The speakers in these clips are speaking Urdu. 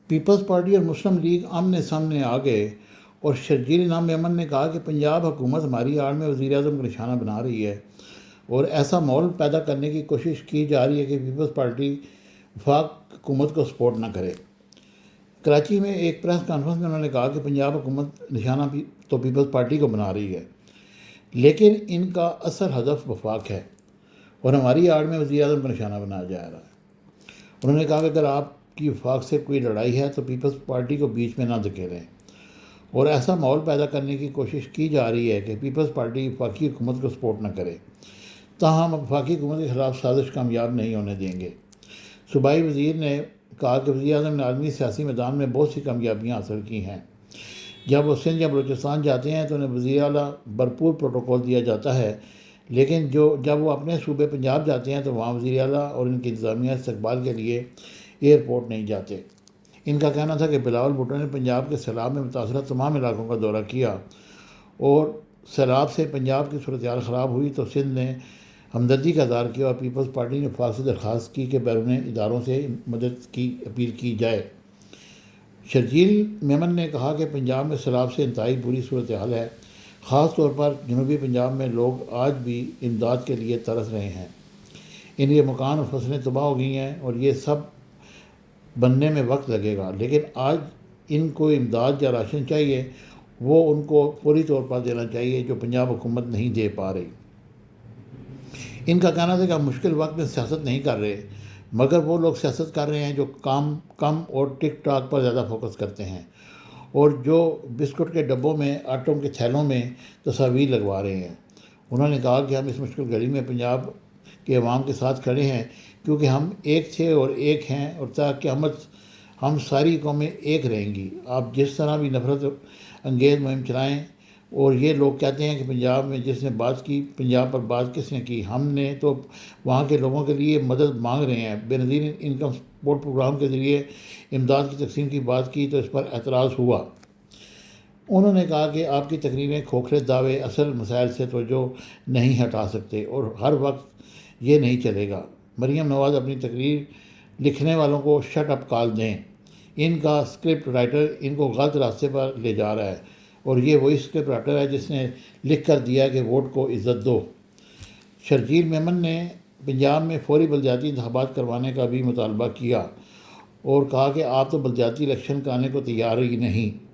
پیپلز پارٹی اور مسلم لیگ آمنے سامنے آ گئے اور شرجیل انعام میمن نے کہا کہ پنجاب حکومت ہماری آڑ میں وزیر اعظم کا نشانہ بنا رہی ہے اور ایسا ماحول پیدا کرنے کی کوشش کی جا رہی ہے کہ پیپلز پارٹی وفاق حکومت کو سپورٹ نہ کرے۔ کراچی میں ایک پریس کانفرنس میں انہوں نے کہا کہ پنجاب حکومت نشانہ تو پیپلز پارٹی کو بنا رہی ہے، لیکن ان کا اصل ہدف وفاق ہے اور ہماری آڑ میں وزیر اعظم کا نشانہ بنایا جا رہا ہے۔ انہوں نے کہا کہ اگر آپ کی وفاق سے کوئی لڑائی ہے تو پیپلز پارٹی کو بیچ میں نہ دھکیلیں اور ایسا ماحول پیدا کرنے کی کوشش کی جا رہی ہے کہ پیپلز پارٹی وفاقی حکومت کو سپورٹ نہ کرے، تاہم وفاقی حکومت کے خلاف سازش کامیاب نہیں ہونے دیں گے۔ صوبائی وزیر نے کہا کہ وزیر اعظم نے عالمی سیاسی میدان میں بہت سی کامیابیاں حاصل کی ہیں۔ جب وہ سندھ یا بلوچستان جاتے ہیں تو انہیں وزیر اعلیٰ بھرپور پروٹوکول دیا جاتا ہے، لیکن جب وہ اپنے صوبے پنجاب جاتے ہیں تو وہاں وزیر اعلیٰ اور ان کی انتظامیہ استقبال کے لیے ایئرپورٹ نہیں جاتے۔ ان کا کہنا تھا کہ بلاول بھٹو نے پنجاب کے سیلاب میں متاثرہ تمام علاقوں کا دورہ کیا اور سیلاب سے پنجاب کی صورتحال خراب ہوئی تو سندھ نے ہمدردی کا اظہار کیا اور پیپلز پارٹی نے وفاق سے درخواست کی کہ بیرون اداروں سے مدد کی اپیل کی جائے۔ شرجیل میمن نے کہا کہ پنجاب میں سیلاب سے انتہائی بری صورتحال ہے، خاص طور پر جنوبی پنجاب میں لوگ آج بھی امداد کے لیے ترس رہے ہیں۔ ان کے مکان اور فصلیں تباہ ہو گئی ہیں اور یہ سب بننے میں وقت لگے گا، لیکن آج ان کو امداد یا راشن چاہیے، وہ ان کو فوری طور پر دینا چاہیے جو پنجاب حکومت نہیں دے پا رہی۔ ان کا کہنا تھا کہ ہم مشکل وقت میں سیاست نہیں کر رہے، مگر وہ لوگ سیاست کر رہے ہیں جو کام کم اور ٹک ٹاک پر زیادہ فوکس کرتے ہیں اور جو بسکٹ کے ڈبوں میں آٹوں کے تھیلوں میں تصاویر لگوا رہے ہیں۔ انہوں نے کہا کہ ہم اس مشکل گھڑی میں پنجاب کے عوام کے ساتھ کھڑے ہیں کیونکہ ہم ایک تھے اور ایک ہیں اور تا قیامت ہم ساری قومیں ایک رہیں گی۔ آپ جس طرح بھی نفرت انگیز مہم چلائیں اور یہ لوگ کہتے ہیں کہ پنجاب میں جس نے بات کی، پنجاب پر بات کس نے کی، ہم نے تو وہاں کے لوگوں کے لیے مدد مانگ رہے ہیں۔ بے نظیر انکم سپورٹ پروگرام کے ذریعے امداد کی تقسیم کی بات کی تو اس پر اعتراض ہوا۔ انہوں نے کہا کہ آپ کی تقریریں کھوکھلے دعوے اصل مسائل سے توجہ نہیں ہٹا سکتے اور ہر وقت یہ نہیں چلے گا۔ مریم نواز اپنی تقریر لکھنے والوں کو شٹ اپ کال دیں، ان کا اسکرپٹ رائٹر ان کو غلط راستے پر لے جا رہا ہے اور یہ وہی اسکرپٹ رائٹر ہے جس نے لکھ کر دیا کہ ووٹ کو عزت دو۔ شرجیل میمن نے پنجاب میں فوری بلدیاتی انتخابات کروانے کا بھی مطالبہ کیا اور کہا کہ آپ تو بلدیاتی الیکشن کرانے کو تیار ہی نہیں۔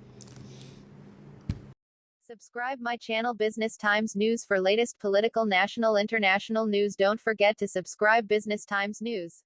Subscribe my channel Business Times News for latest political, national, international news. Don't forget to subscribe Business Times News.